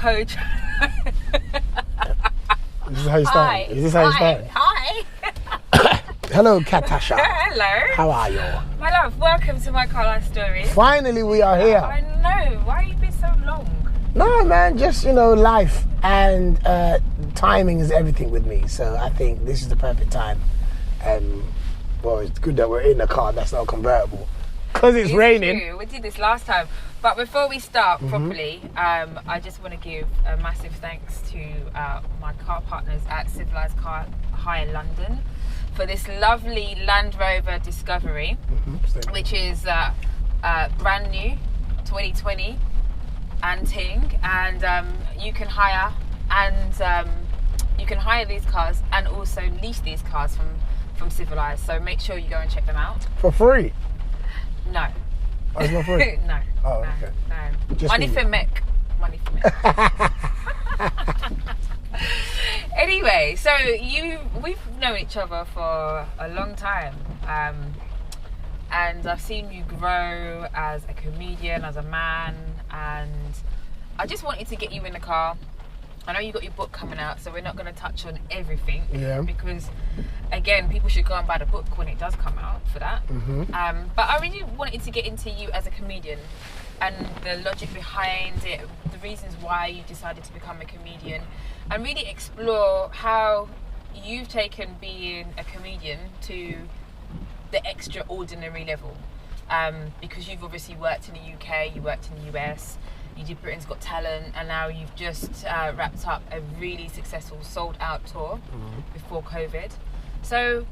Kojo. This is how you start. Hi. Is this how you start? Hi. Hello, Katasha. Hello. How are you? My love, welcome to my car life story. Finally, we are here. I know. Why have you been so long? No, man, just, life and timing is everything with me. So I think this is the perfect time. Well, it's good that we're in a car that's not convertible because it's raining. True. We did this last time. But before we start properly, I just want to give a massive thanks to my car partners at Civilised Car Hire London for this lovely Land Rover Discovery, which is brand new, 2020 and ting, and you can hire these cars and also lease these cars from Civilised. So make sure you go and check them out For free? No. Oh, it's not free? No. Oh, okay. No. Just Money for Mick. Anyway, so we've known each other for a long time, and I've seen you grow as a comedian, as a man, and I just wanted to get you in the car. I know you got your book coming out, so we're not going to touch on everything, because again, people should go and buy the book when it does come out for that. But I really wanted to get into you as a comedian and the logic behind it, the reasons why you decided to become a comedian, and really explore how you've taken being a comedian to the extraordinary level. Because you've obviously worked in the UK, you worked in the US, you did Britain's Got Talent, and now you've just wrapped up a really successful sold-out tour before COVID. So,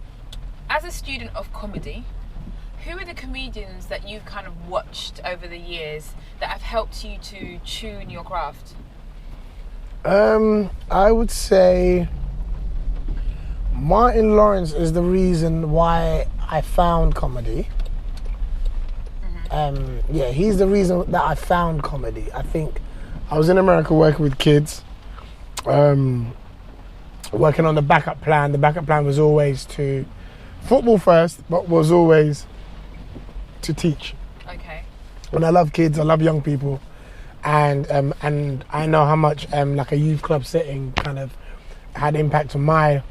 as a student of comedy, who are the comedians that you've kind of watched over the years that have helped you to tune your craft? I would say Martin Lawrence is the reason why I found comedy. He's the reason that I found comedy. I think I was in America working with kids, working on the backup plan. The backup plan was always to football first, but was always to teach. Okay. And I love kids, I love young people, and I know how much like a youth club setting kind of had impact on my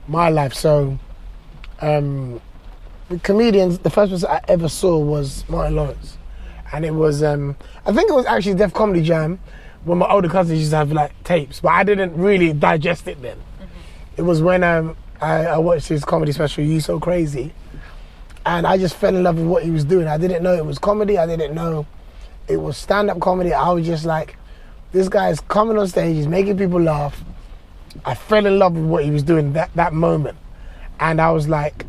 life. So comedians, the first person I ever saw was Martin Lawrence, and it was I think it was actually Def Comedy Jam when my older cousins used to have like tapes, but I didn't really digest it then. It was when I watched his comedy special, You So Crazy, and I just fell in love with what he was doing. I didn't know it was comedy, I didn't know it was stand-up comedy. I was just like, this guy's coming on stage, he's making people laugh. I fell in love with what he was doing that moment, and I was like,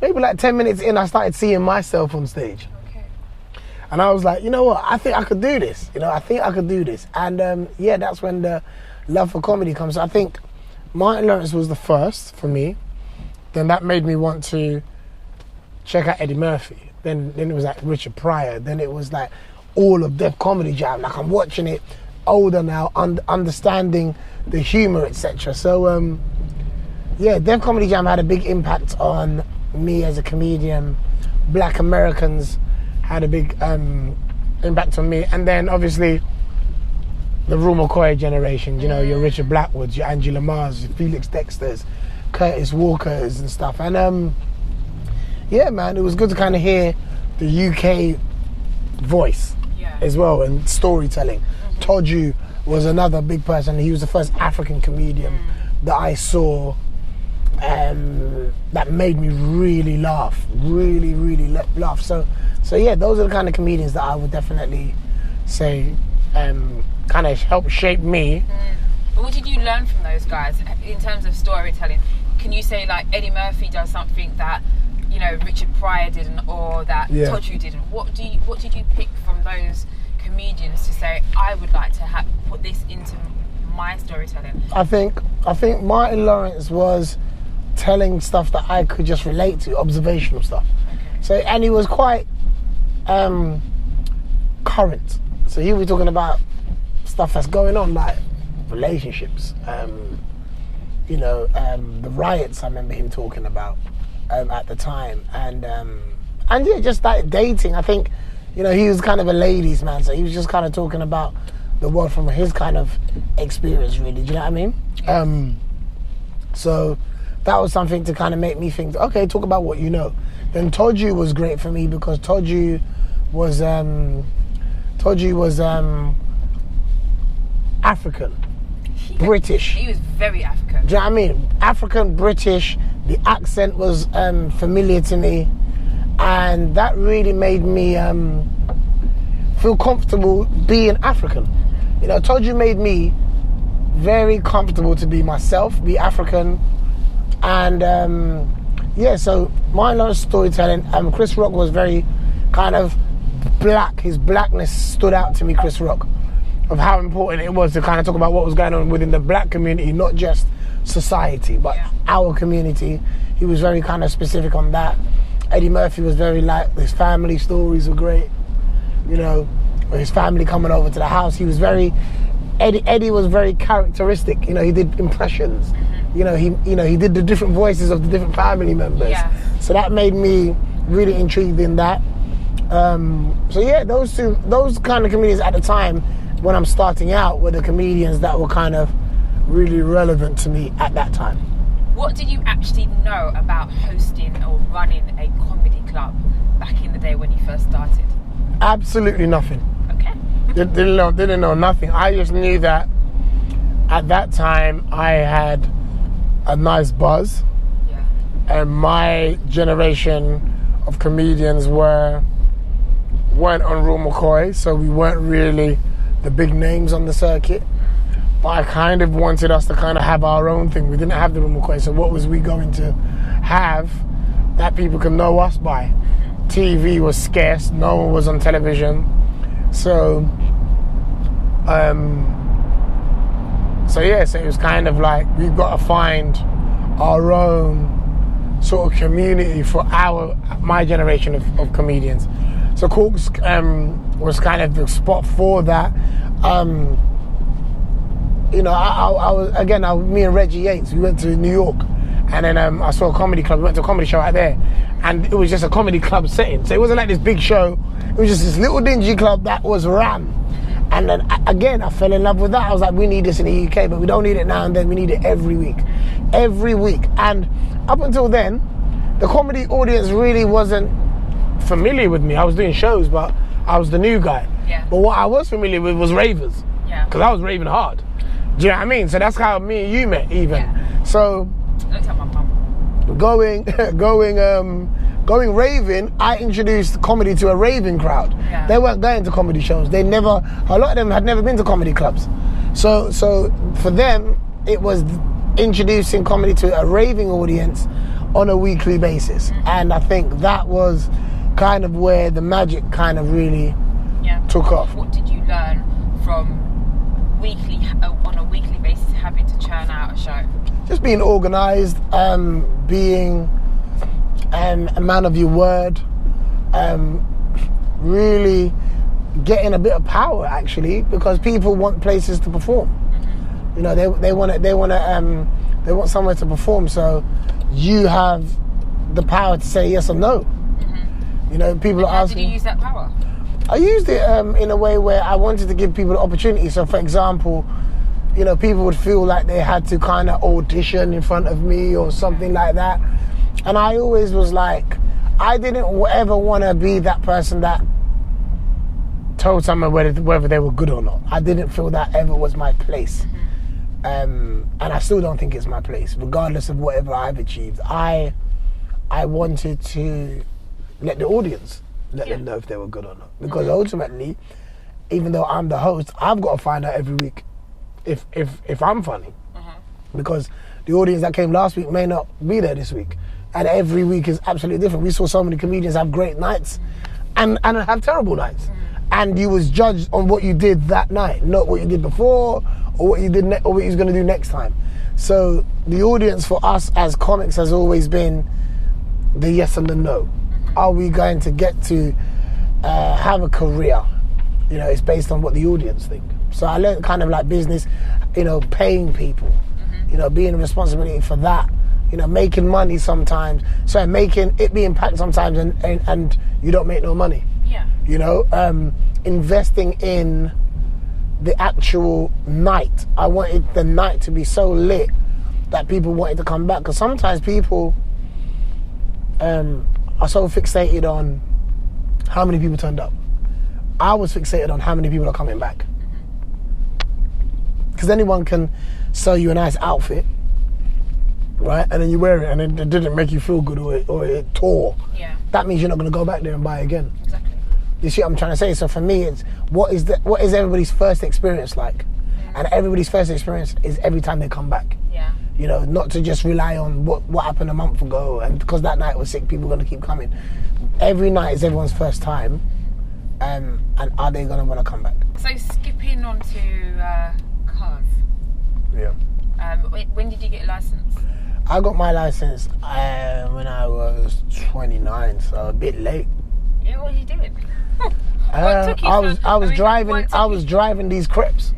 maybe like 10 minutes in, I started seeing myself on stage. Okay. And I was like, you know what? I think I could do this. And that's when the love for comedy comes. So I think Martin Lawrence was the first for me. Then that made me want to check out Eddie Murphy. Then it was like Richard Pryor. Then it was like all of Def Comedy Jam. Like I'm watching it older now, understanding the humor, etc. So Def Comedy Jam had a big impact on me as a comedian. Black Americans had a big impact on me, and then obviously the Rue McCoy generation, your Richard Blackwoods, your Angela Mars, your Felix Dexters, Curtis Walkers and stuff. And man, it was good to kind of hear the UK voice as well, and storytelling. Toju was another big person. He was the first African comedian that I saw that made me really laugh, really laugh. So those are the kind of comedians that I would definitely say kind of helped shape me. But what did you learn from those guys in terms of storytelling? Can you say like Eddie Murphy does something that Richard Pryor didn't, or that Toju didn't? What did you pick from those comedians to say, I would like to put this into my storytelling? I think Martin Lawrence was telling stuff that I could just relate to, observational stuff. Okay. So, and he was quite current. So he was talking about stuff that's going on, like relationships, the riots I remember him talking about at the time, and just like dating. I think, he was kind of a ladies' man, so he was just kind of talking about the world from his kind of experience, really. Do you know what I mean? Yes. So that was something to kind of make me think, okay, talk about what you know. Then Toju was great for me because Toju was African, British. He was very African. Do you know what I mean? African, British. The accent was familiar to me, and that really made me feel comfortable being African. You know, Toju made me very comfortable to be myself, be African, and so my love storytelling. Chris Rock was very kind of black. His blackness stood out to me, Chris Rock, of how important it was to kind of talk about what was going on within the black community, not just society, but our community. He was very kind of specific on that. Eddie Murphy was very like, his family stories were great. You know, his family coming over to the house. He was very, Eddie was very characteristic. You know, he did impressions. You know, he did the different voices of the different family members. Yeah. So that made me really intrigued in that. Those kind of comedians at the time when I'm starting out were the comedians that were kind of really relevant to me at that time. What did you actually know about hosting or running a comedy club back in the day when you first started? Absolutely nothing. Okay. Didn't know nothing. I just knew that at that time I had a nice buzz. Yeah. And my generation of comedians weren't on Raw McCoy, so we weren't really the big names on the circuit. But I kind of wanted us to kind of have our own thing. We didn't have the Raw McCoy, so what was we going to have that people can know us by? TV was scarce, no one was on television. So it was kind of like, we've got to find our own sort of community for my generation of comedians. So Corks was kind of the spot for that. Me and Reggie Yates, we went to New York, and then I saw a comedy club. We went to a comedy show out there, and it was just a comedy club setting. So it wasn't like this big show. It was just this little dingy club that was ran. And then again, I fell in love with that. I was like, we need this in the UK, but we don't need it now and then. We need it every week. Every week. And up until then, the comedy audience really wasn't familiar with me. I was doing shows, but I was the new guy. Yeah. But what I was familiar with was ravers. Yeah. Because I was raving hard. Do you know what I mean? So that's how me and you met, even. Yeah. So Don't tell my mum. going raving, I introduced comedy to a raving crowd. Yeah. They weren't going to comedy shows. A lot of them had never been to comedy clubs. So for them, it was introducing comedy to a raving audience on a weekly basis. And I think that was kind of where the magic kind of really took off. What did you learn from on a weekly basis having to churn out a show? Just being organised, being a man of your word, really getting a bit of power, actually, because people want places to perform. Mm-hmm. You know, they want somewhere to perform, so you have the power to say yes or no. Mm-hmm. You know, people are asking. How did you use that power? I used it in a way where I wanted to give people the opportunity. So, for example, you know, people would feel like they had to kind of audition in front of me or something like that. And I always was like, I didn't ever want to be that person that told someone whether they were good or not. I didn't feel that ever was my place. And I still don't think it's my place, regardless of whatever I've achieved. I wanted to let the audience let them know if they were good or not. Because ultimately, even though I'm the host, I've got to find out every week if I'm funny. Because the audience that came last week may not be there this week. And every week is absolutely different. We saw so many comedians have great nights and have terrible nights. And you was judged on what you did that night, not what you did before or what you did or what you're going to do next time. So the audience for us as comics has always been the yes and the no. Are we going to get to have a career? You know, it's based on what the audience think. So I learned kind of like business, you know, paying people, you know, being a responsibility for that, you know, making money sometimes. So making it being packed sometimes and you don't make no money. Yeah. You know, investing in the actual night. I wanted the night to be so lit that people wanted to come back. Because sometimes people are so fixated on how many people turned up. I was fixated on how many people are coming back. Because anyone can sell you a nice outfit, right? And then you wear it and it didn't make you feel good, or it tore. Yeah. That means you're not going to go back there and buy again. Exactly. You see what I'm trying to say? So for me, it's what is everybody's first experience like? And everybody's first experience is every time they come back. Yeah. You know, not to just rely on what happened a month ago, and because that night was sick, people are going to keep coming. Every night is everyone's first time, and are they going to want to come back? So skipping on to cars. Yeah. When did you get a license? I got my license when I was 29, so a bit late. Yeah, what were you doing? I was driving these Crips.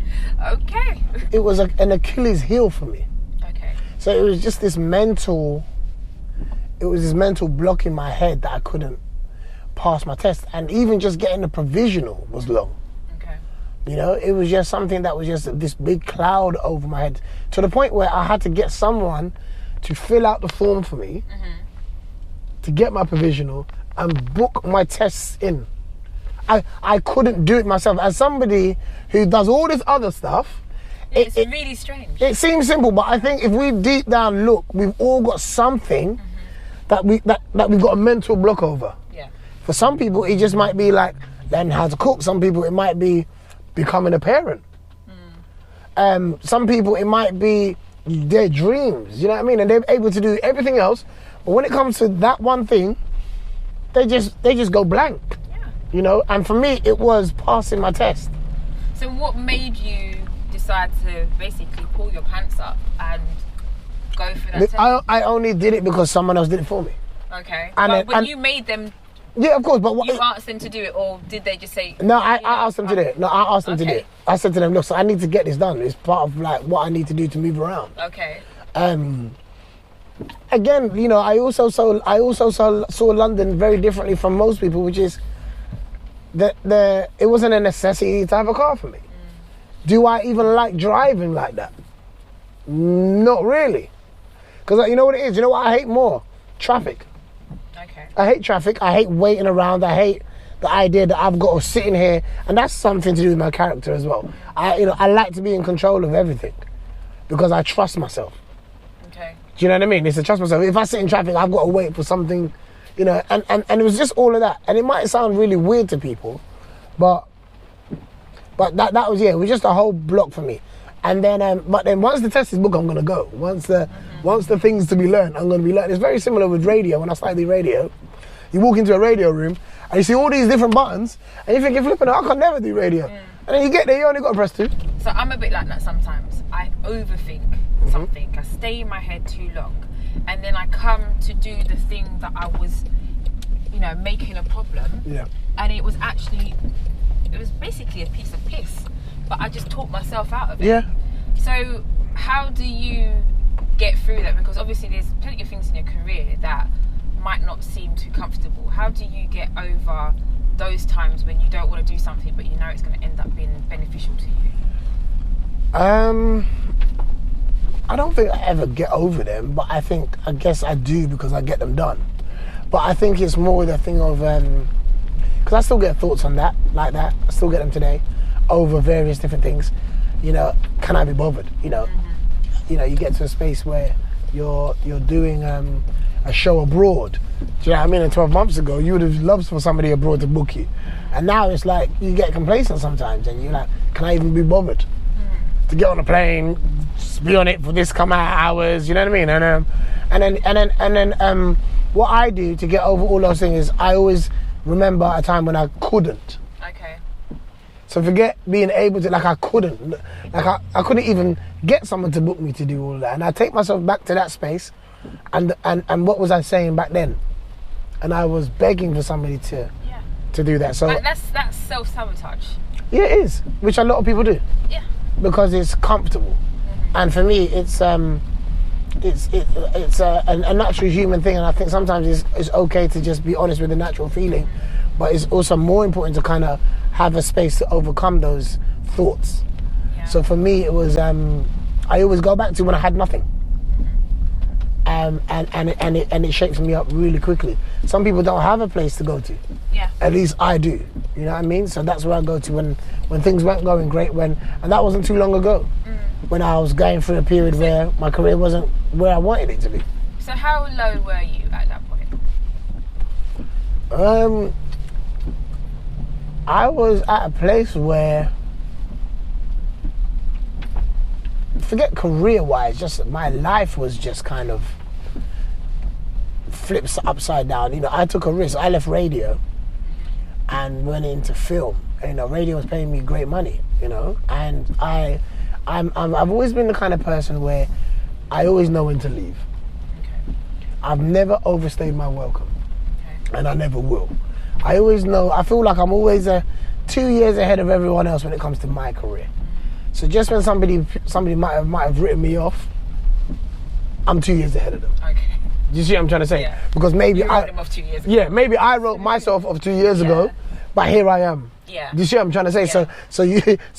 Okay. It was an Achilles heel for me. Okay. So it was just this mental block in my head that I couldn't pass my test, and even just getting the provisional was long. Okay. You know, it was just something that was just this big cloud over my head, to the point where I had to get someone to fill out the form for me to get my provisional and book my tests in. I couldn't do it myself. As somebody who does all this other stuff, it's really strange. It seems simple, but I think if we deep down look, we've all got something that we've got a mental block over. Yeah. For some people, it just might be like learning how to cook. Some people, it might be becoming a parent. Some people, it might be their dreams. You know what I mean? And they're able to do everything else, but when it comes to that one thing, they just go blank. You know, and for me, it was passing my test. So what made you decide to basically pull your pants up and go for that test? I only did it because someone else did it for me. Okay. But you made them... Yeah, of course, but you asked them to do it, or did they just say... No, I asked them to do it. No, I asked them to do it. I said to them, look, so I need to get this done. It's part of like what I need to do to move around. Okay. Again, you know, I also saw London very differently from most people, which is it wasn't a necessity to have a car for me. Do I even like driving like that? Not really. Because you know what it is? You know what I hate more? Traffic. Okay. I hate traffic. I hate waiting around. I hate the idea that I've got to sit in here, and that's something to do with my character as well. I like to be in control of everything because I trust myself. Okay. Do you know what I mean? It's to trust myself. If I sit in traffic, I've got to wait for something, you know, and it was just all of that. And it might sound really weird to people, but that was, it was just a whole block for me. And then, but then once the test is booked, I'm going to go. Once the things to be learned, I'm going to be learned. It's very similar with radio. When I started the radio, you walk into a radio room and you see all these different buttons and you think, you're flipping, I can never do radio. And then you get there, you only got to press 2. So I'm a bit like that sometimes. I overthink something. I stay in my head too long. And then I come to do the thing that I was, you know, making a problem. Yeah. And it was basically a piece of piss. But I just talked myself out of it. Yeah. So how do you get through that? Because obviously there's plenty of things in your career that might not seem too comfortable. How do you get over those times when you don't want to do something but you know it's going to end up being beneficial to you? I don't think I ever get over them, but I guess I do because I get them done. But I think it's more the thing of, because I still get thoughts on that, like that. I still get them today over various different things. You know, can I be bothered? You know, you know, you get to a space where you're doing a show abroad. Do you know what I mean? And 12 months ago, you would have loved for somebody abroad to book you. And now it's like, you get complacent sometimes and you're like, can I even be bothered to get on a plane, be on it for this come out hours, you know what I mean? And then what I do to get over all those things is I always remember a time when I couldn't. Okay. So forget being able to, like I couldn't even get someone to book me to do all of that. And I take myself back to that space and what was I saying back then? And I was begging for somebody to do that. So but that's self-sabotage. Yeah, it is, which a lot of people do. Yeah. Because it's comfortable. And for me, it's a natural human thing, and I think sometimes it's okay to just be honest with the natural feeling, but it's also more important to kind of have a space to overcome those thoughts So for me, it was, I always go back to when I had nothing. And it shapes me up really quickly. Some people don't have a place to go to. Yeah. At least I do. You know what I mean? So that's where I go to when things weren't going great. And that wasn't too long ago. When I was going through a period where my career wasn't where I wanted it to be. So how low were you at that point? I was at a place where, forget career-wise, just my life was just kind of flips upside down. You know, I took a risk. I left radio and went into film. You know, radio was paying me great money. You know, and I've always been the kind of person where I always know when to leave. Okay. I've never overstayed my welcome, and I never will. I always know. I feel like I'm always 2 years ahead of everyone else when it comes to my career. So just when somebody might have written me off, I'm 2 years ahead of them. Okay. Do you see what I'm trying to say? Yeah. Because maybe you wrote them off 2 years ago. Yeah, maybe I wrote myself off 2 years ago, but here I am. Yeah. Do you see what I'm trying to say? Yeah. So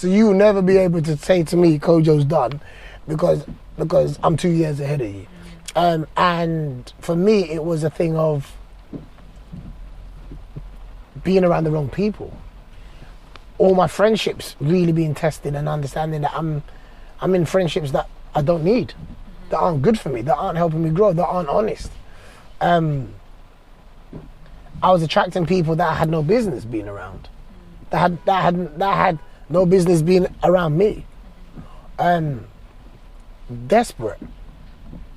you will never be able to say to me, Kojo's done, because I'm 2 years ahead of you. And for me, it was a thing of being around the wrong people. All my friendships really being tested and understanding that I'm in friendships that I don't need, that aren't good for me, that aren't helping me grow, that aren't honest. I was attracting people that I had no business being around, that had no business being around me. Desperate,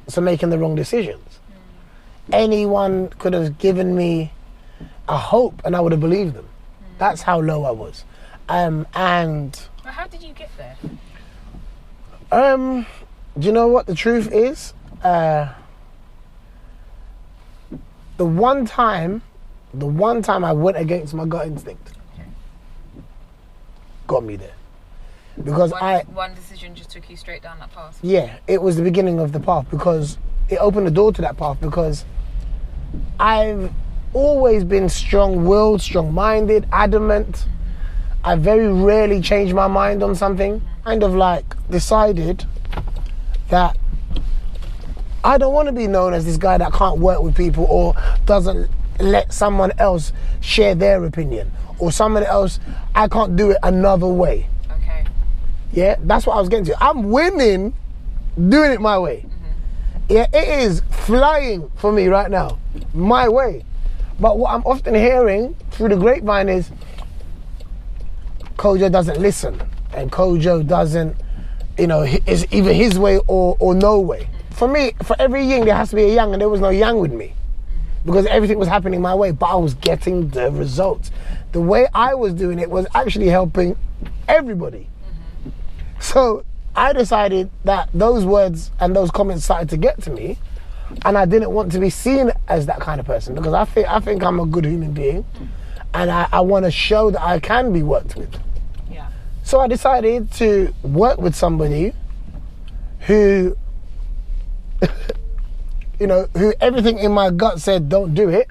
so making the wrong decisions. Anyone could have given me a hope and I would have believed them. That's how low I was. And well, how did you get there? Do you know what the truth is? The one time I went against my gut instinct got me there. Because one decision just took you straight down that path. Yeah, it was the beginning of the path, because it opened the door to that path, because I've always been strong-willed, strong-minded, adamant. I very rarely change my mind on something. Kind of like decided that I don't want to be known as this guy that can't work with people or doesn't let someone else share their opinion, or someone else, I can't do it another way. Okay. Yeah, that's what I was getting to. I'm winning doing it my way. Yeah, it is flying for me right now, my way. But what I'm often hearing through the grapevine is Kojo doesn't listen, and Kojo doesn't, it's either his way or no way. For me, for every yin, there has to be a yang, and there was no yang with me, because everything was happening my way, but I was getting the results. The way I was doing it was actually helping everybody. So I decided that those words and those comments started to get to me, and I didn't want to be seen as that kind of person, because I think I'm a good human being, and I want to show that I can be worked with. Yeah. So I decided to work with somebody who, who everything in my gut said don't do it,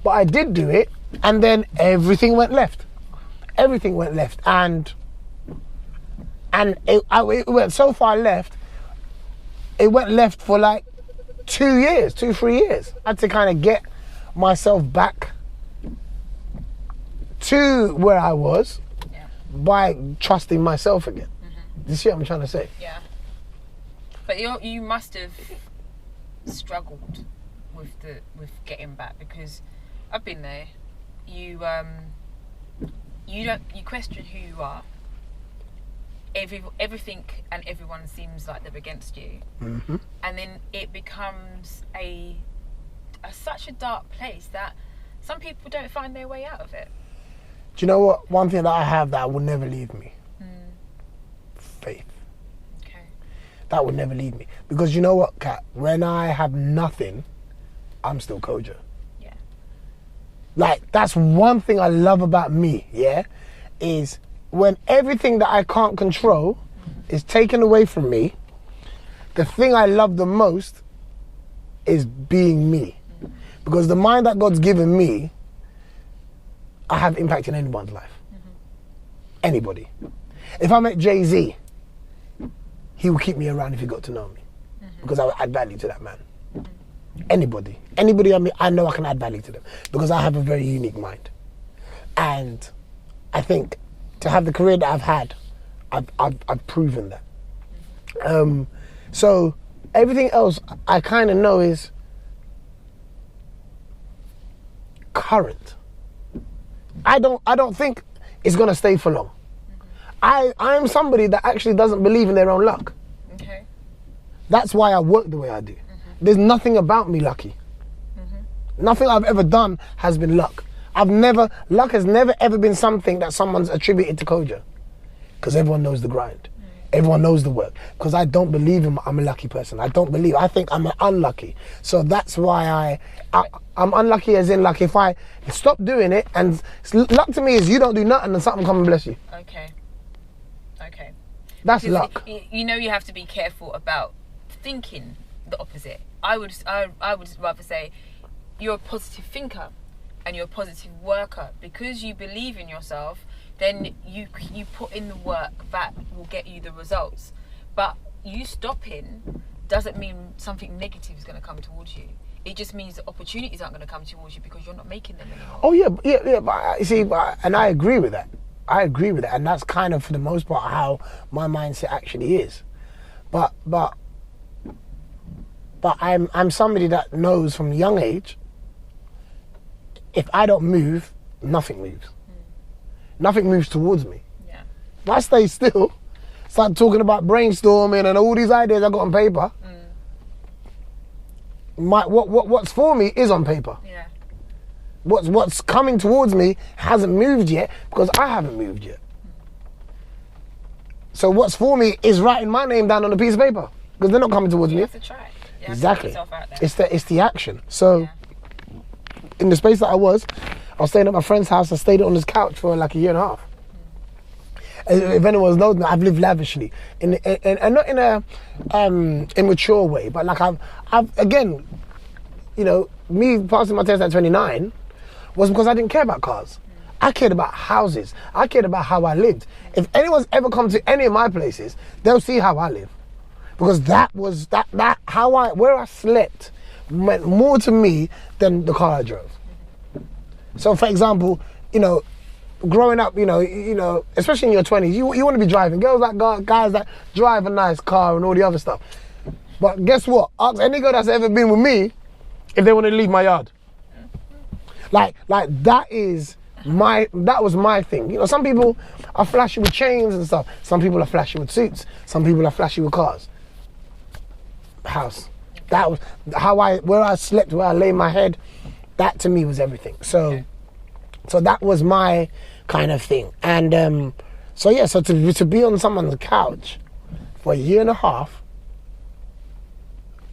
but I did do it, and then everything went left. Everything went left, and it went so far left. It went left for like 3 years. I had to kind of get myself back to where I was by trusting myself again. Do you see what I'm trying to say? Yeah. But you must have struggled with getting back, because I've been there. You question who you are. Everything and everyone seems like they're against you, and then it becomes such a dark place that some people don't find their way out of it. Do you know what? One thing that I have that will never leave me: faith. Okay. That would never leave me, because you know what, Kat? When I have nothing, I'm still Kojo. Yeah. Like, that's one thing I love about me. Yeah, is when everything that I can't control is taken away from me, the thing I love the most is being me. Because the mind that God's given me, I have impact in anyone's life. Anybody. If I met Jay-Z, he would keep me around if he got to know me. Because I would add value to that man. Anybody I know I can add value to them. Because I have a very unique mind. And I think to have the career that I've had, I've proven that. So everything else I kind of know is current. I don't think it's gonna stay for long. I am somebody that actually doesn't believe in their own luck. Okay. That's why I work the way I do. There's nothing about me lucky. Nothing I've ever done has been luck. Luck has never ever been something that someone's attributed to Kojo. Because everyone knows the grind. Everyone knows the work. Because I don't believe I'm a lucky person. I think I'm unlucky. So that's why I'm unlucky as in, like, if I stop doing it, and luck to me is you don't do nothing and something come and bless you. Okay. That's luck. You know, you have to be careful about thinking the opposite. I would rather say you're a positive thinker and you're a positive worker. Because you believe in yourself, then you put in the work that will get you the results. But you stopping doesn't mean something negative is going to come towards you. It just means that opportunities aren't going to come towards you because you're not making them anymore. Oh yeah. But you see, and I agree with that. And that's kind of, for the most part, how my mindset actually is. But I'm somebody that knows from a young age, if I don't move, nothing moves. Nothing moves towards me. Yeah. If I stay still, start talking about brainstorming and all these ideas I got on paper, what's for me is on paper. Yeah. What's coming towards me hasn't moved yet because I haven't moved yet. So what's for me is writing my name down on a piece of paper because they're not coming towards me. You have to try. Exactly. It's the action. So in the space that I was staying at my friend's house. I stayed on his couch for like a year and a half. If anyone knows me, I've lived lavishly, and not in a immature way, but like I've again, you know, me passing my test at 29 was because I didn't care about cars. I cared about houses. I cared about how I lived. If anyone's ever come to any of my places, they'll see how I live, because that was where I slept meant more to me than the car I drove. So, for example, you know, growing up, you know, especially in your 20s, you want to be driving. Girls like guys that drive a nice car and all the other stuff. But guess what? Ask any girl that's ever been with me if they want to leave my yard. Like that was my thing. You know, some people are flashy with chains and stuff. Some people are flashy with suits. Some people are flashy with cars. House. That was where I slept, where I lay my head. That to me was everything. So that was my kind of thing. And so to be on someone's couch for a year and a half,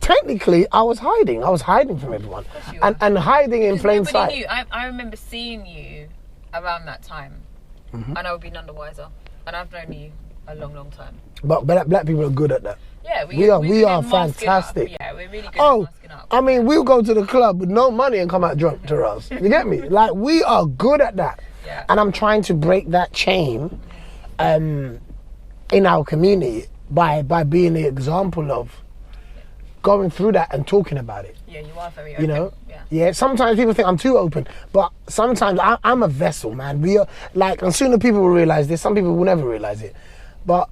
technically I was hiding. I was hiding from everyone. And hiding in plain sight. Knew. I remember seeing you around that time, and I would be none the wiser. And I've known you a long, long time. But black people are good at that. Yeah, we are fantastic. Yeah, we're really good at masking up. I mean, we'll go to the club with no money and come out drunk to us. You get me? Like, we are good at that. Yeah. And I'm trying to break that chain in our community by being the example of going through that and talking about it. Yeah, you are very open. You know? Yeah, sometimes people think I'm too open, but sometimes I'm a vessel, man. We are, like, and sooner people will realize this. Some people will never realize it. But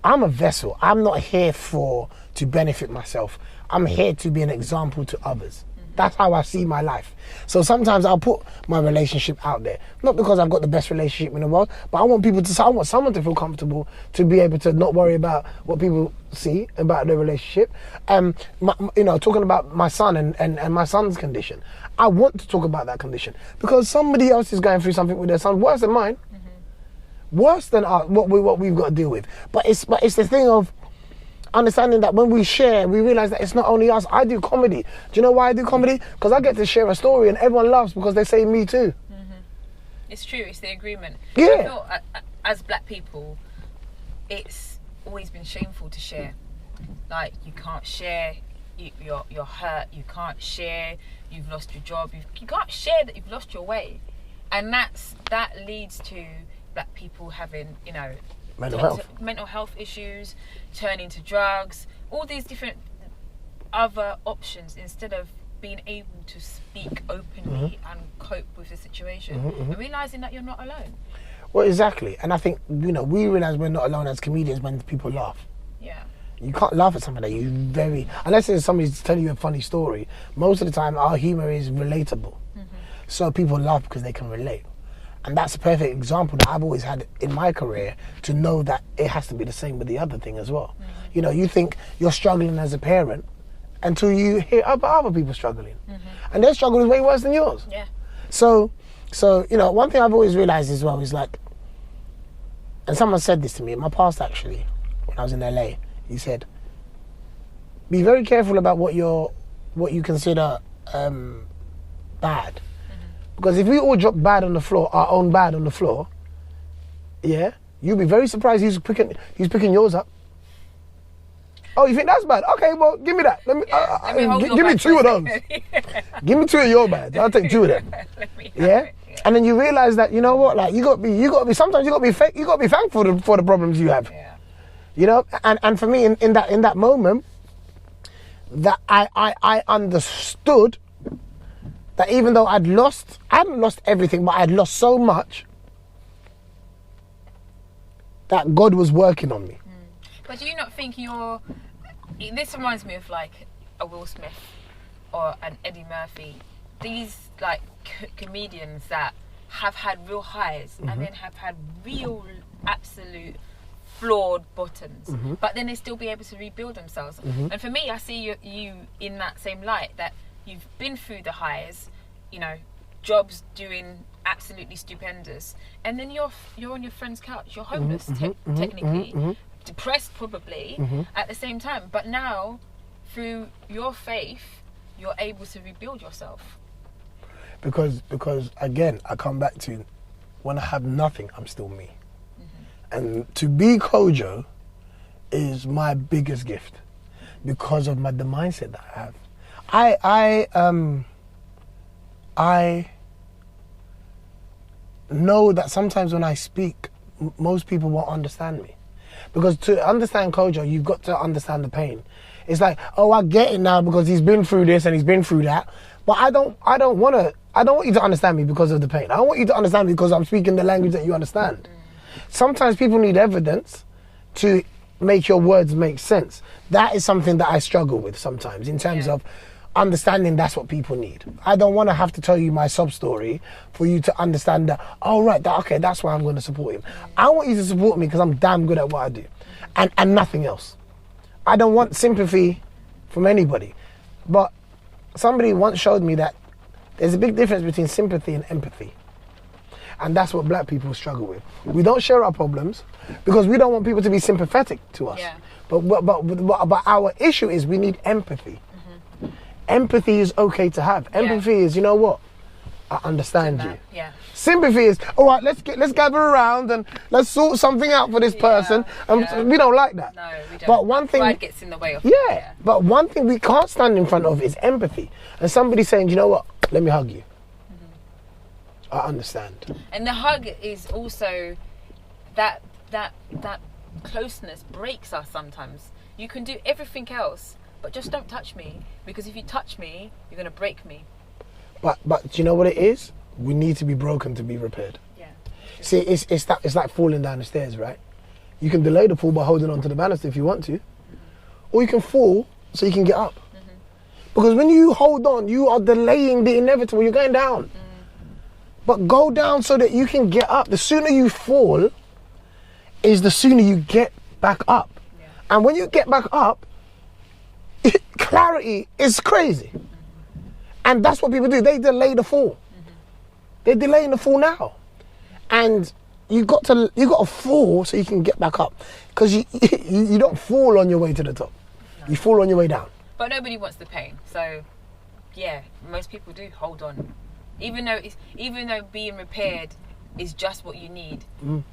I'm a vessel. I'm not here to benefit myself. I'm here to be an example to others. That's how I see my life. So sometimes I'll put my relationship out there. Not because I've got the best relationship in the world, but I want someone to feel comfortable to be able to not worry about what people see about their relationship. Talking about my son and my son's condition. I want to talk about that condition because somebody else is going through something with their son worse than mine. Worse than what we've got to deal with. But it's the thing of understanding that when we share, we realize that it's not only us. I do comedy. Do you know why I do comedy? Because I get to share a story and everyone laughs because they say me too. It's true. It's the agreement. Yeah. I feel as black people, it's always been shameful to share. Like, you can't share you're hurt. You can't share you've lost your job. You can't share that you've lost your way, and that leads to black people having, you know, mental health issues, turning to drugs, all these different other options instead of being able to speak openly and cope with the situation and realising that you're not alone. Well, exactly. And I think, we realise we're not alone as comedians when people laugh. Yeah. You can't laugh at something that unless there's somebody's telling you a funny story, most of the time our humour is relatable. So people laugh because they can relate. And that's a perfect example that I've always had in my career, to know that it has to be the same with the other thing as well. You think you're struggling as a parent until you hear other people struggling. And their struggle is way worse than yours. Yeah. So, one thing I've always realised as well is like, and someone said this to me in my past actually, when I was in LA, he said, be very careful about what you consider bad. Because if we all drop bad on the floor, our own bad on the floor, yeah, you'll be very surprised he's picking yours up. Oh, you think that's bad? Okay, well, give me that. Give me two of those. Give me two of your bads. I'll take two of them. Yeah? And then you realise that, you know what, like you gotta be sometimes you gotta be thankful for the problems you have. Yeah. And for me in that moment, that I understood that even though I hadn't lost everything, but I had lost so much, that God was working on me. But do you not think this reminds me of like a Will Smith or an Eddie Murphy, these like comedians that have had real highs and then have had real absolute flawed bottoms, but then they still be able to rebuild themselves. And for me, I see you in that same light, that you've been through the highs, jobs doing absolutely stupendous, and then you're on your friend's couch, you're homeless technically, depressed probably at the same time, but now through your faith you're able to rebuild yourself. Because again, I come back to, when I have nothing, I'm still me. And to be Kojo is my biggest gift because of the mindset that I have. I know that sometimes when I speak, most people won't understand me. Because to understand Kojo, you've got to understand the pain. It's like, oh, I get it now because he's been through this and he's been through that. But I don't want you to understand me because of the pain. I don't want you to understand me because I'm speaking the language that you understand. Sometimes people need evidence to make your words make sense. That is something that I struggle with sometimes in terms of understanding that's what people need. I don't want to have to tell you my sob story for you to understand that, oh right, that's why I'm going to support him. I want you to support me because I'm damn good at what I do. And nothing else. I don't want sympathy from anybody. But somebody once showed me that there's a big difference between sympathy and empathy. And that's what black people struggle with. We don't share our problems because we don't want people to be sympathetic to us. Yeah. But our issue is we need empathy. Empathy is okay to have. Empathy is, you know what? I understand you. Yeah. Sympathy is, all right, let's gather around and let's sort something out for this person. We don't like that. No, we don't. But one thing, pride gets in the way of but one thing we can't stand in front of is empathy. And somebody saying, you know what? Let me hug you. I understand. And the hug is also that closeness breaks us sometimes. You can do everything else, but just don't touch me, because if you touch me, you're going to break me. But do you know what it is? We need to be broken to be repaired. Yeah. See, it's like falling down the stairs, right? You can delay the fall by holding on to the banister if you want to, or you can fall so you can get up. Because when you hold on, you are delaying the inevitable. You're going down. But go down so that you can get up. The sooner you fall is the sooner you get back up. Yeah. And when you get back up, clarity is crazy. And that's what people do. They delay the fall. They're delaying the fall now. And you got to fall so you can get back up. Because you don't fall on your way to the top. No. You fall on your way down. But nobody wants the pain. So, yeah, most people do hold on. Even though being repaired is just what you need, and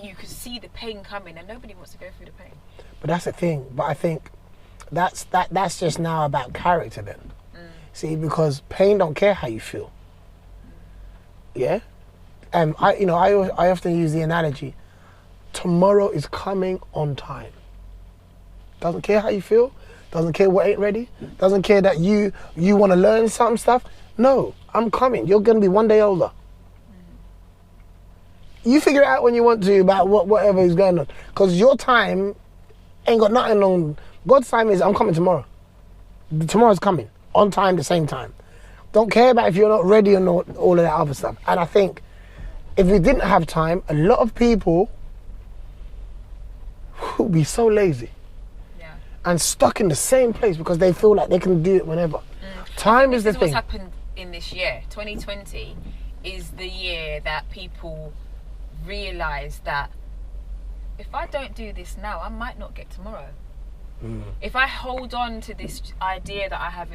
you can see the pain coming, and nobody wants to go through the pain. But that's the thing. But I think that's just now about character then. See, because pain don't care how you feel. Yeah. I often use the analogy. tomorrow is coming on time. Doesn't care how you feel. Doesn't care what ain't ready. Doesn't care that you want to learn some stuff. No, I'm coming. You're going to be one day older. You figure it out when you want to about whatever is going on. Because your time ain't got nothing on. God's time is, I'm coming tomorrow. Tomorrow's coming. On time, the same time. Don't care about if you're not ready or not, all of that other stuff. And I think if we didn't have time, a lot of people would be so lazy. Yeah. And stuck in the same place because they feel like they can do it whenever. Time is the thing. What's happened in this year. 2020 is the year that people realise that if I don't do this now, I might not get tomorrow. If I hold on to this idea that I have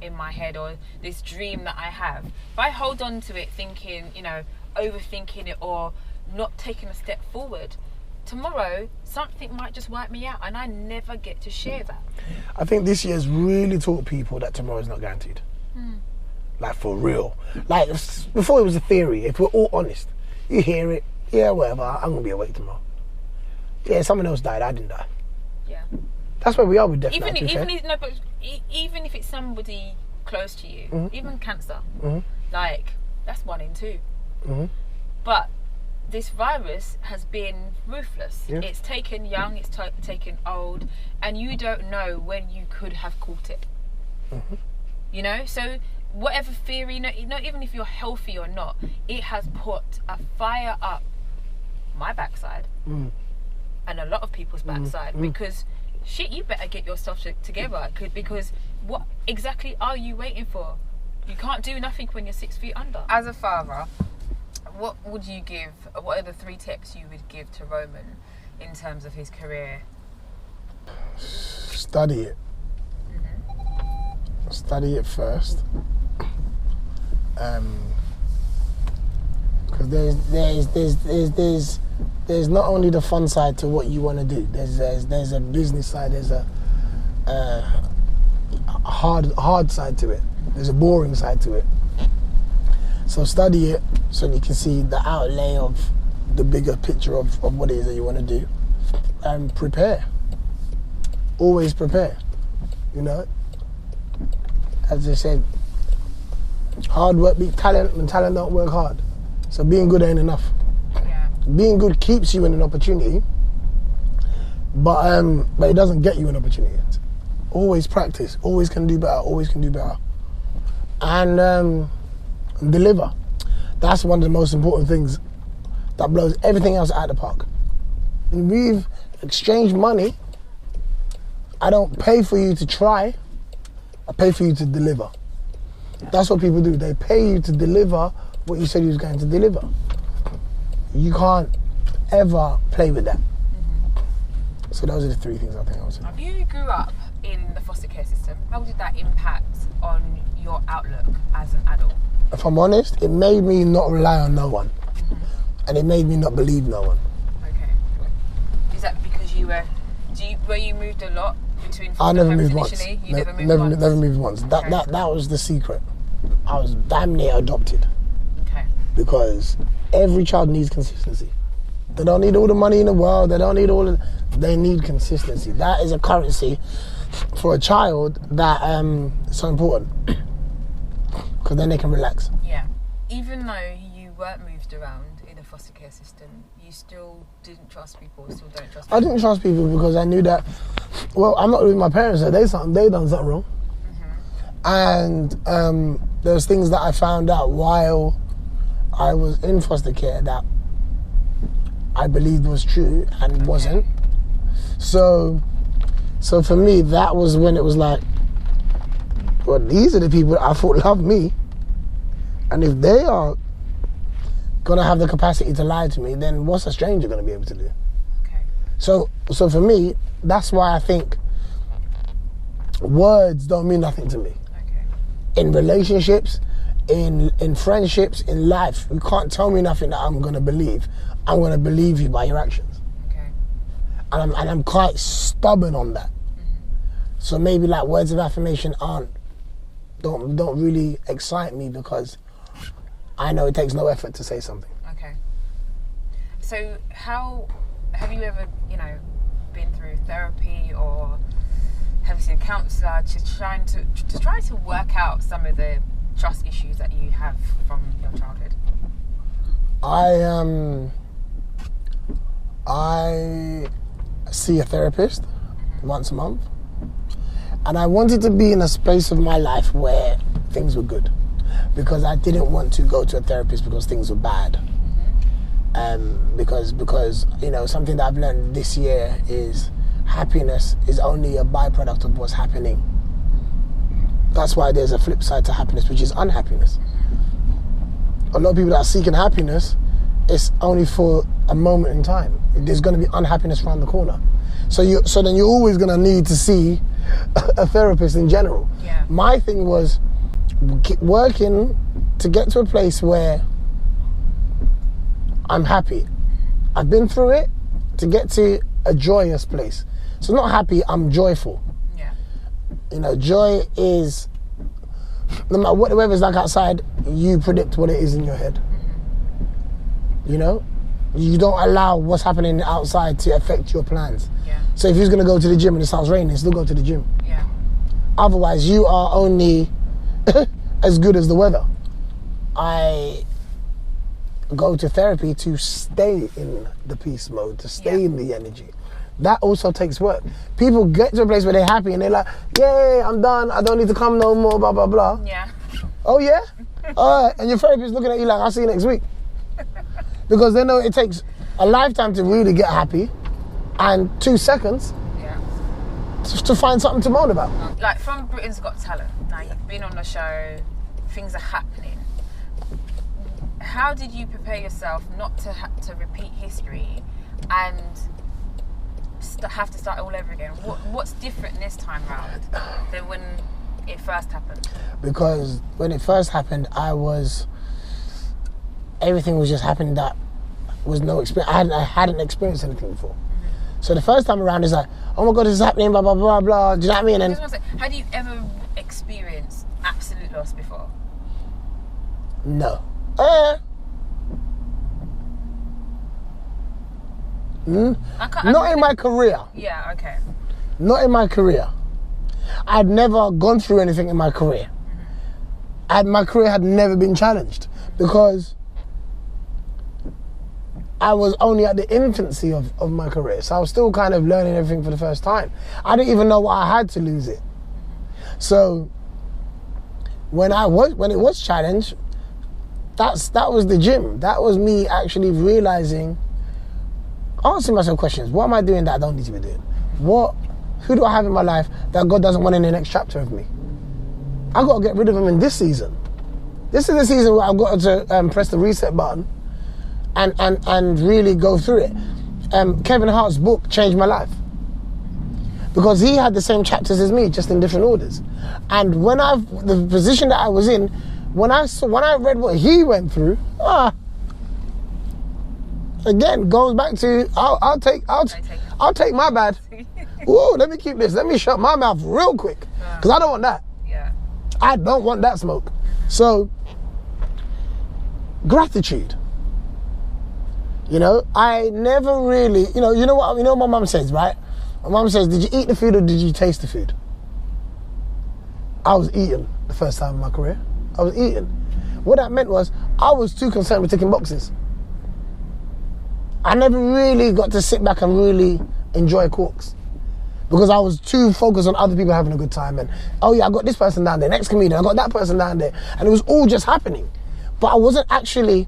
in my head, or this dream that I have, if I hold on to it thinking, overthinking it or not taking a step forward, tomorrow something might just wipe me out and I never get to share that. I think this year's really taught people that tomorrow is not guaranteed. Like for real. Like before it was a theory, if we're all honest. You hear it, yeah, whatever, I'm gonna be awake tomorrow. Yeah, someone else died, I didn't die. Yeah. That's where we are with death. Even if it's somebody close to you, even cancer, like that's 1 in 2. But this virus has been ruthless. Yeah. It's taken young, it's taken old, and you don't know when you could have caught it. So whatever theory, even if you're healthy or not, it has put a fire up my backside and a lot of people's backside because shit, you better get yourself together because what exactly are you waiting for? You can't do nothing when you're 6 feet under. As a father, what are the 3 tips you would give to Roman in terms of his career? Study it. Study it first. Because there's not only the fun side to what you want to do. There's a business side. There's a hard side to it. There's a boring side to it. So study it so you can see the outlay of the bigger picture of what it is that you want to do, and prepare. Always prepare. As I said, hard work beats talent, and talent don't work hard. So being good ain't enough. Yeah. Being good keeps you in an opportunity, but it doesn't get you an opportunity. Always practice. Always can do better. Always can do better. And deliver. That's one of the most important things that blows everything else out of the park. When we've exchanged money, I don't pay for you to try. I pay for you to deliver. That's what people do. They pay you to deliver what you said you was going to deliver. You can't ever play with that. So those are the 3 things I think I would say. You grew up in the foster care system. How did that impact on your outlook as an adult? If I'm honest, it made me not rely on no one. And it made me not believe no one. Okay. Is that because were you moved a lot between I never moved once. You never moved once? That was the secret. I was damn near adopted. Okay. Because every child needs consistency. They don't need all the money in the world. They need consistency. That is a currency for a child that is so important. Because then they can relax. Yeah. Even though you weren't moved around in a foster care system, you still didn't trust people, still don't trust people? I didn't trust people because I knew that, I'm not with my parents, so they done something wrong. And there's things that I found out while I was in foster care that I believed was true and wasn't. So for me, that was when it was like, well, these are the people that I thought loved me. And if they are going to have the capacity to lie to me, then what's a stranger going to be able to do? Okay. So for me, that's why I think words don't mean nothing to me. Okay. In relationships, in friendships, in life, you can't tell me nothing that I'm going to believe. I'm going to believe you by your actions. Okay. And I'm quite stubborn on that. So maybe like words of affirmation don't really excite me because I know it takes no effort to say something. Okay. So how have you ever, been through therapy, or have you seen a counsellor to try to work out some of the trust issues that you have from your childhood? I see a therapist once a month, and I wanted to be in a space of my life where things were good, because I didn't want to go to a therapist because things were bad. Because something that I've learned this year is happiness is only a byproduct of what's happening. That's why there's a flip side to happiness, which is unhappiness. A lot of people that are seeking happiness, it's only for a moment in time. There's going to be unhappiness around the corner. So then you're always going to need to see a therapist in general. Yeah. My thing was working to get to a place where I'm happy. I've been through it to get to a joyous place. So not happy, I'm joyful. Yeah. Joy is, no matter what the weather's like outside, you predict what it is in your head. You don't allow what's happening outside to affect your plans. Yeah. So if you're going to go to the gym and it starts raining, still go to the gym. Yeah. Otherwise, you are only as good as the weather. I go to therapy to stay in the peace mode, to stay in the energy. That also takes work. People get to a place where they're happy and they're like, yay, I'm done, I don't need to come no more, blah, blah, blah. Yeah. Oh, yeah? All right. And your therapist looking at you like, I'll see you next week. Because they know it takes a lifetime to really get happy and 2 seconds to find something to moan about. Like, from Britain's Got Talent, now you've been on the show, things are happening. How did you prepare yourself not to repeat history and have to start all over again? What's different this time round than when it first happened? Because when it first happened, everything was just happening that was no experience. I hadn't experienced anything before. So the first time around is like, oh my God, this is happening, blah, blah, blah, blah. Do you know what I mean? And just want to say, had you ever experienced absolute loss before? No. Not in my career. Yeah, okay. Not in my career. I'd never gone through anything in my career. My career had never been challenged because I was only at the infancy of my career. So I was still kind of learning everything for the first time. I didn't even know what I had to lose it. So when it was challenged, that was the gym. That was me actually realizing, asking myself questions. What am I doing that I don't need to be doing? Who do I have in my life that God doesn't want in the next chapter of me? I've got to get rid of them in this season. This is the season where I've got to press the reset button and really go through it. Kevin Hart's book changed my life because he had the same chapters as me, just in different orders. And the position that I was in, when I read what he went through, again goes back to I'll take my bad. Whoa, let me keep this. Let me shut my mouth real quick because I don't want that. Yeah, I don't want that smoke. So gratitude. I never really, you know what my mum says, right? My mum says, did you eat the food or did you taste the food? I was eating the first time in my career. I was eating. What that meant was I was too concerned with ticking boxes. I never really got to sit back and really enjoy corks because I was too focused on other people having a good time and, oh yeah, I got this person down there, next comedian, I got that person down there. And it was all just happening. But I wasn't actually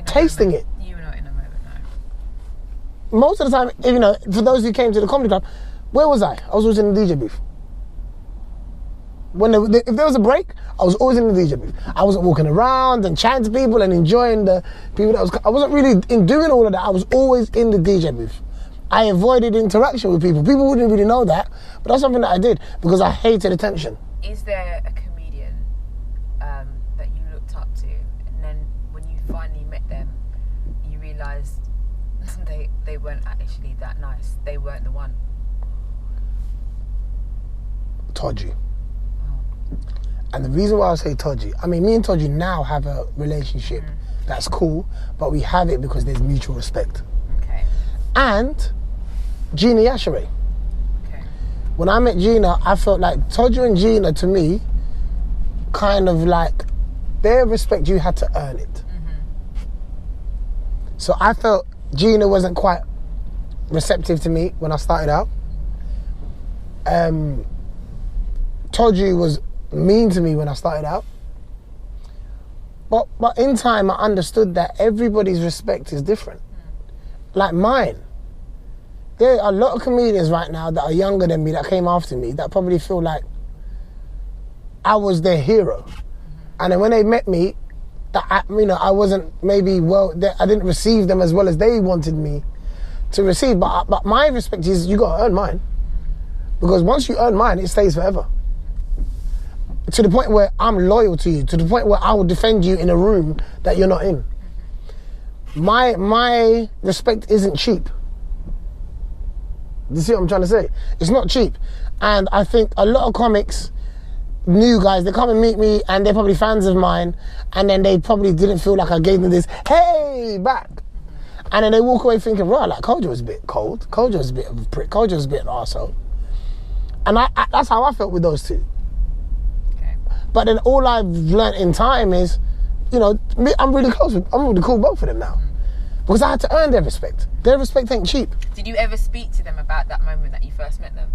tasting it. Most of the time, for those who came to the comedy club, where was I? I was always in the DJ booth. If there was a break, I was always in the DJ booth. I wasn't walking around and chatting to people and enjoying the people I wasn't really in doing all of that. I was always in the DJ booth. I avoided interaction with people. People wouldn't really know that, but that's something that I did because I hated attention. Is there a comedian that you looked up to, and then when you finally met them, you realised they weren't actually that nice? They weren't the one. Toji. And the reason why I say Toji, me and Toji now have a relationship that's cool, but we have it because there's mutual respect. Okay. and Gina Yashere. Okay. When I met Gina, I felt like Tojo and Gina, to me, kind of like, their respect, you had to earn it. So I felt Gina wasn't quite receptive to me when I started out. Tojo was mean to me when I started out. But in time, I understood that everybody's respect is different. Like mine. There are a lot of comedians right now that are younger than me, that came after me, that probably feel like I was their hero. And then when they met me, I wasn't maybe I didn't receive them as well as they wanted me to receive. But my respect is, you got to earn mine. Because once you earn mine, it stays forever. To the point where I'm loyal to you, to the point where I will defend you in a room that you're not in. My respect isn't cheap. You see what I'm trying to say? It's not cheap. And I think a lot of comics, new guys, they come and meet me and they're probably fans of mine, and then they probably didn't feel like I gave them this, hey, back. And then they walk away thinking, right, like Kojo was a bit cold. Kojo was a bit of a prick. Kojo was a bit of an arsehole. And that's how I felt with those two. But then all I've learned in time is, I'm really cool with both of them now. Because I had to earn their respect. Their respect ain't cheap. Did you ever speak to them about that moment that you first met them?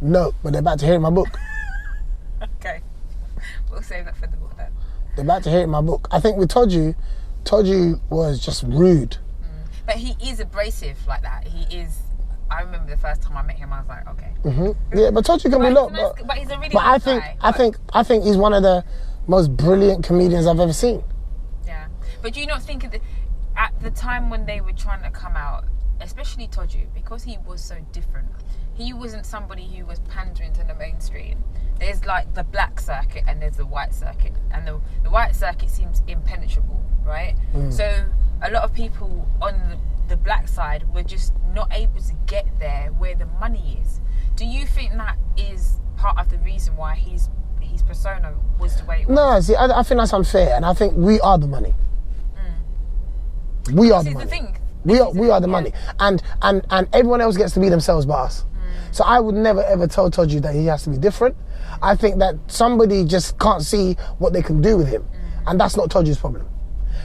No, but they're about to hear it in my book. Okay. We'll save that for the book then. They're about to hear it in my book. I think with Tojo was just rude. But he is abrasive like that. He is... I remember the first time I met him, I was like, okay. Mm-hmm. Yeah, but Tojo can be low. But he's a really nice guy. I think he's one of the most brilliant comedians I've ever seen. Yeah. But do you not think at the time when they were trying to come out, especially Tojo, because he was so different, he wasn't somebody who was pandering to the mainstream. There's like the black circuit and there's the white circuit. And the white circuit seems impenetrable, right? So a lot of people on the black side were just not able to get there where the money is. Do you think that is part of the reason why his persona was the way it was? No, see, I think that's unfair, and I think we are the money. We are the money. Thing. We are the money, and everyone else gets to be themselves but us. So I would never ever tell Tojo that he has to be different. I think that somebody just can't see what they can do with him, and that's not Tojo's problem.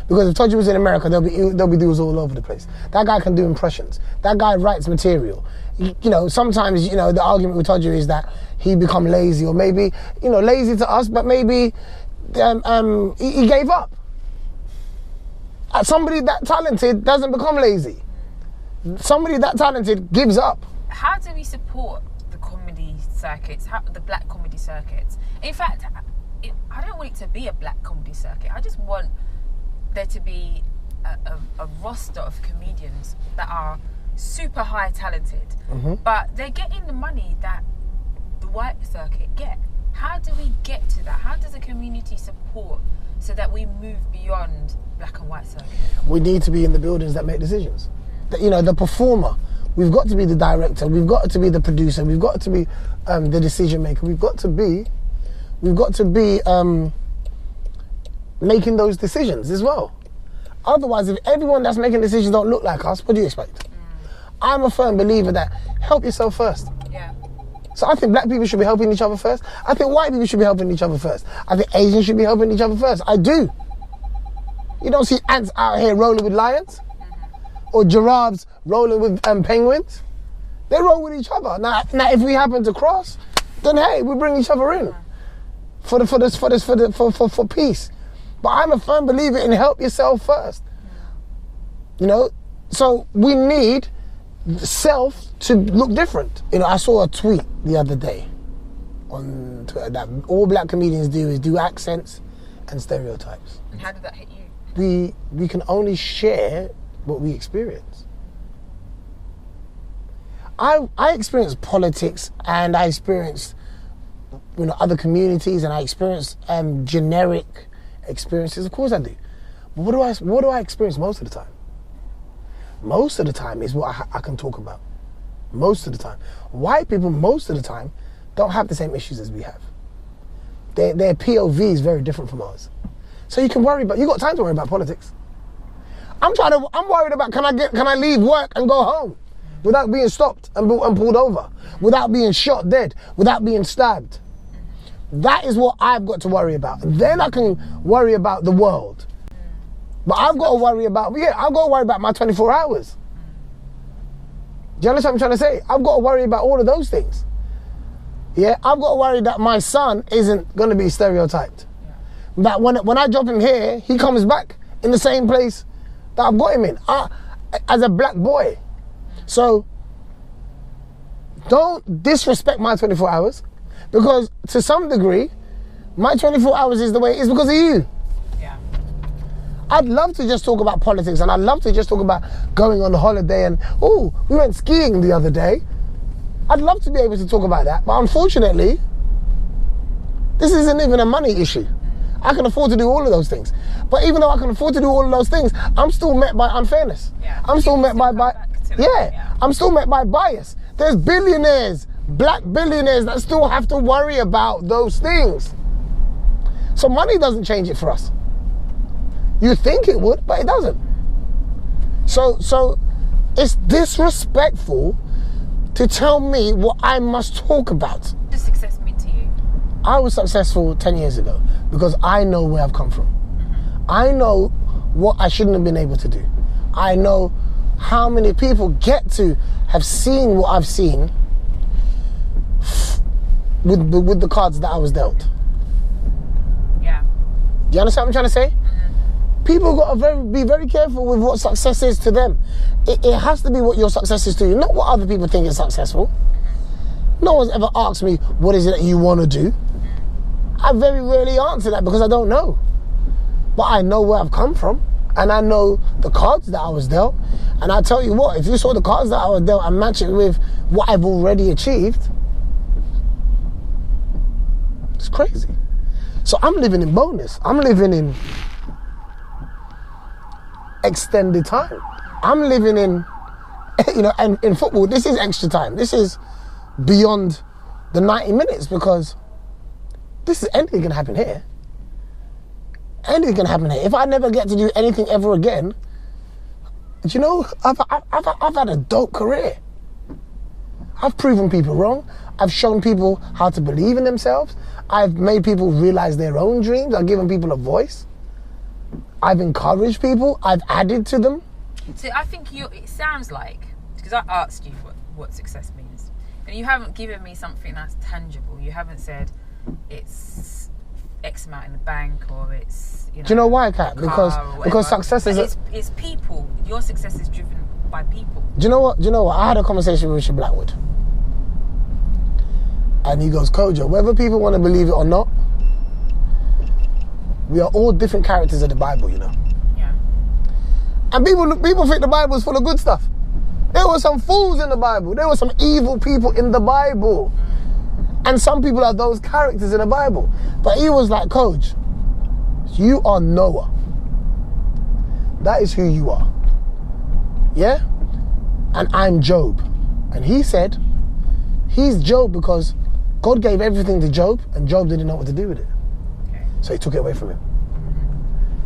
Because if Tojo was in America, there'll be dudes all over the place. That guy can do impressions. That guy writes material. Sometimes, the argument with Tojo is that he become lazy, or maybe, lazy to us, but maybe he gave up. Somebody that talented doesn't become lazy. Somebody that talented gives up. How do we support the comedy circuits, the black comedy circuits? In fact, I don't want it to be a black comedy circuit. I just want there to be a roster of comedians that are super high talented, but they're getting the money that the white circuit get. How do we get to that? How does the community support so that we move beyond black and white circuit? We need to be in the buildings that make decisions. The performer. We've got to be the director. We've got to be the producer. We've got to be the decision maker. We've got to be making those decisions as well. Otherwise, if everyone that's making decisions don't look like us, what do you expect? I'm a firm believer that help yourself first. Yeah. So I think black people should be helping each other first. I think white people should be helping each other first. I think Asians should be helping each other first. I do. You don't see ants out here rolling with lions, or giraffes rolling with penguins. They roll with each other. Now, if we happen to cross, then hey, we bring each other in for peace. But I'm a firm believer in help yourself first. So we need self to look different. I saw a tweet the other day on Twitter that all black comedians do is do accents and stereotypes. And how did that hit you? We can only share what we experience. I experienced politics, and I experienced other communities, and I experienced generic experiences. Of course I do. But what do I experience most of the time? Most of the time is what I can talk about. Most of the time. White people, most of the time, don't have the same issues as we have. Their POV is very different from ours. So you got time to worry about politics. I'm worried about can I leave work and go home without being stopped and pulled over, without being shot dead, without being stabbed. That is what I've got to worry about. Then I can worry about the world. But I've got to worry about my 24 hours. Do you understand what I'm trying to say? I've got to worry about all of those things. Yeah, I've got to worry that my son isn't going to be stereotyped. Yeah. That when I drop him here, he comes back in the same place that I've got him in, as a black boy. So don't disrespect my 24 hours, because to some degree, my 24 hours is the way it is because of you. Yeah. I'd love to just talk about politics, and I'd love to just talk about going on holiday and, oh, we went skiing the other day. I'd love to be able to talk about that, but unfortunately, this isn't even a money issue. I can afford to do all of those things. But even though I can afford to do all of those things, I'm still met by unfairness. Yeah. I'm still met by I'm still met by bias. There's billionaires, black billionaires, that still have to worry about those things. So money doesn't change it for us. You think it would, but it doesn't. So it's disrespectful to tell me what I must talk about. What does success mean to you? I was successful 10 years ago because I know where I've come from. Mm-hmm. I know what I shouldn't have been able to do. I know how many people get to have seen what I've seen with the cards that I was dealt. Yeah. Do you understand what I'm trying to say? Mm-hmm. People got to be very careful with what success is to them. It has to be what your success is to you, not what other people think is successful. No one's ever asked me, what is it that you want to do? I very rarely answer that because I don't know. But I know where I've come from, and I know the cards that I was dealt. And I tell you what, if you saw the cards that I was dealt and match it with what I've already achieved, it's crazy. So I'm living in bonus. I'm living in extended time. I'm living in, and in football, this is extra time. This is beyond the 90 minutes because anything can happen here. Anything can happen here. If I never get to do anything ever again, do you know, I've had a dope career. I've proven people wrong. I've shown people how to believe in themselves. I've made people realize their own dreams. I've given people a voice. I've encouraged people. I've added to them. So I think it sounds like, because I asked you what success means, and you haven't given me something that's tangible. You haven't said it's X amount in the bank, or it's, Do you know why, Kat? Because success is it's people. Your success is driven by people. Do you know what? I had a conversation with Richard Blackwood, and he goes, Kojo, whether people want to believe it or not, we are all different characters of the Bible, Yeah. And people think the Bible is full of good stuff. There were some fools in the Bible. There were some evil people in the Bible. And some people are those characters in the Bible. But he was like, Coach, you are Noah. That is who you are. Yeah? And I'm Job. And he said, he's Job because God gave everything to Job and Job didn't know what to do with it. Okay. So he took it away from him.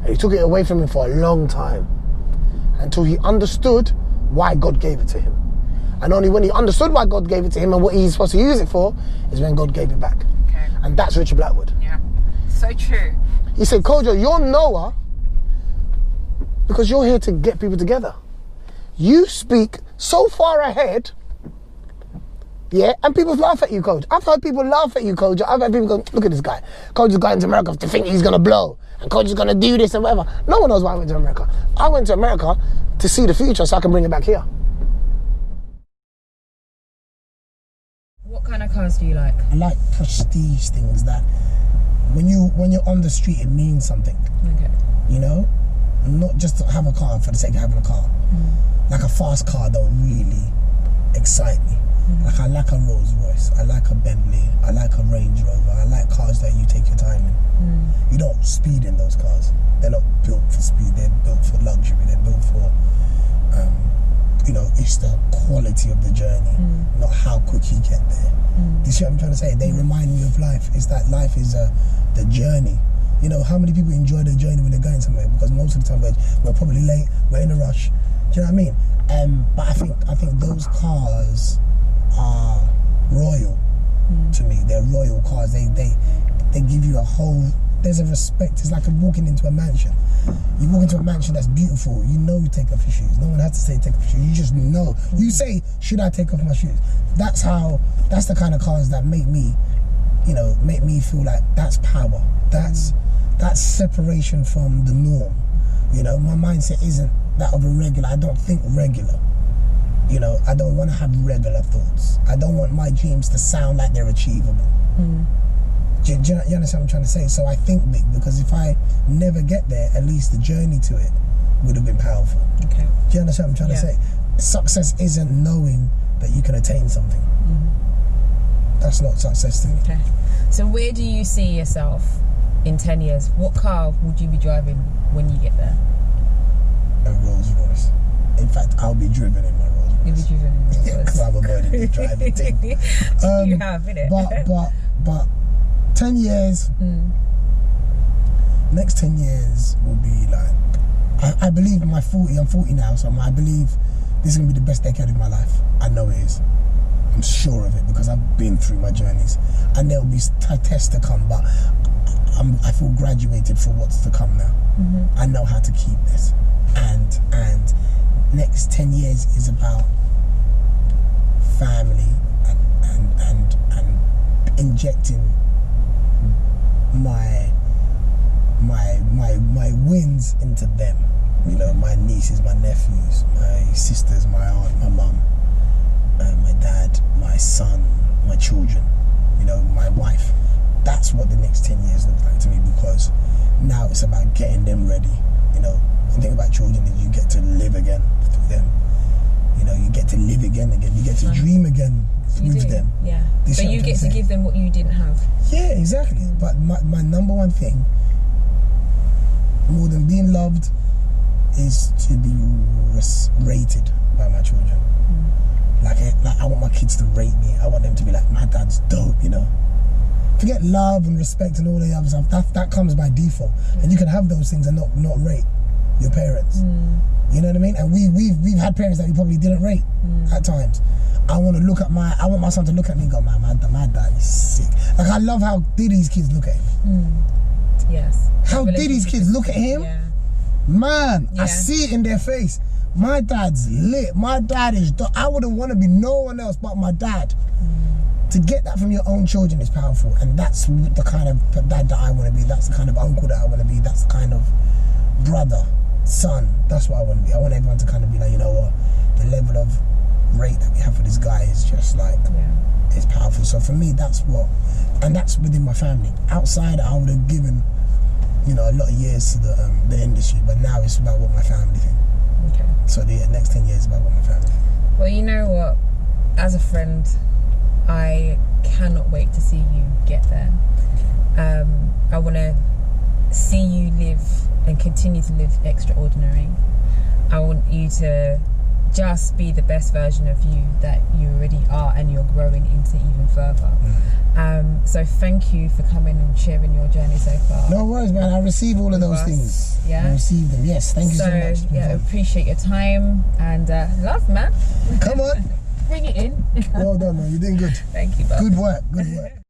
And he took it away from him for a long time until he understood why God gave it to him. And only when he understood why God gave it to him and what he's supposed to use it for is when God gave it back. Okay. And that's Richard Blackwood. Yeah. So true. He said, Kojo, you're Noah because you're here to get people together. You speak so far ahead, yeah, and people laugh at you, Coach. I've heard people laugh at you, Coach. I've heard people go, look at this guy. Coach is going to America to think he's going to blow. And Coach is going to do this and whatever. No one knows why I went to America. I went to America to see the future so I can bring it back here. What kind of cars do you like? I like prestige things that when you're on the street, it means something. Okay. Not just to have a car for the sake of having a car. Like a fast car don't really excite me. Like I like a Rolls Royce, I like a Bentley, I like a Range Rover, I like cars that you take your time in. You don't speed in those cars. They're not built for speed, they're built for luxury, they're built for, it's the quality of the journey, not how quick you get there. Do you see what I'm trying to say? They remind me of life. It's that life is the journey. How many people enjoy the journey when they're going getting somewhere, because most of the time we're probably late, we're in a rush. Do you know what I mean? But I think those cars are royal to me. They're royal cars. They give you a whole. There's a respect. It's like walking into a mansion. You walk into a mansion that's beautiful. You know you take off your shoes. No one has to say take off your shoes. You just know. You say, should I take off my shoes? That's the kind of cars that make me feel like that's power. That's separation from the norm. You know, my mindset isn't that of a regular. I don't think regular. You know, I don't want to have regular thoughts. I don't want my dreams to sound like they're achievable. Do you understand what I'm trying to say? So I think big, because if I never get there, at least the journey to it would have been powerful. Okay. Do you understand what I'm trying to say? Success isn't knowing that you can attain something. That's not success to me. Okay. So where do you see yourself in 10 years? What car would you be driving when you get there? A Rolls Royce. In fact, I'll be driven in my Rolls Royce. You'll be driven in Rolls Royce. Yeah, because I'm avoiding the driving thing. You have, innit? But 10 years, next 10 years will be like, I believe I'm 40 now, so I believe this is going to be the best decade of my life. I know it is. I'm sure of it, because I've been through my journeys, and there'll be tests to come, but I feel graduated for what's to come now. I know how to keep this, and next 10 years is about family and injecting my wins into them. You know, my nieces, my nephews, my sisters, my aunt, my mum, my dad, my son, my children, you know, my wife. That's what the next 10 years looks like to me, because now it's about getting them ready. You know, the thing about children is you get to live again through them. You know, you get to live again. You get to dream again with them. Yeah. But you get to give them what you didn't have. Yeah, exactly. But my number one thing, more than being loved, is to be rated by my children. Like I want my kids to rate me. I want them to be like, my dad's dope, you know. Forget love and respect and all the other stuff. That comes by default. And you can have those things and not rate your parents. You know what I mean? And we've had parents that we probably didn't rate at times. I want my son to look at me and go, man, my dad is sick. Like, I love how Diddy's kids look at him. Yes. How Diddy's kids look at him. Yeah. Man, I see it in their face. My dad's lit. My dad is I wouldn't want to be no one else but my dad. To get that from your own children is powerful, and that's the kind of dad that I want to be. That's the kind of uncle that I want to be. That's the kind of brother, son. That's what I want to be. I want everyone to kind of be like, you know what, the level of rate that we have for this guy is just like, it's powerful. So for me, that's within my family. Outside, I would have given, you know, a lot of years to the industry, but now it's about what my family think. Okay. So the next 10 years is about what my family think. Well, you know what, as a friend, I cannot wait to see you get there. I want to see you live and continue to live extraordinary. I want you to just be the best version of you that you already are, and you're growing into even further. So thank you for coming and sharing your journey so far. No worries, man. I receive all of those things. Yeah, I receive them. Yes, thank you so much. Yeah, appreciate your time and love, man. Come on. Bring it in. Well done, man. You're doing good. Thank you, bud. Good work. Good work.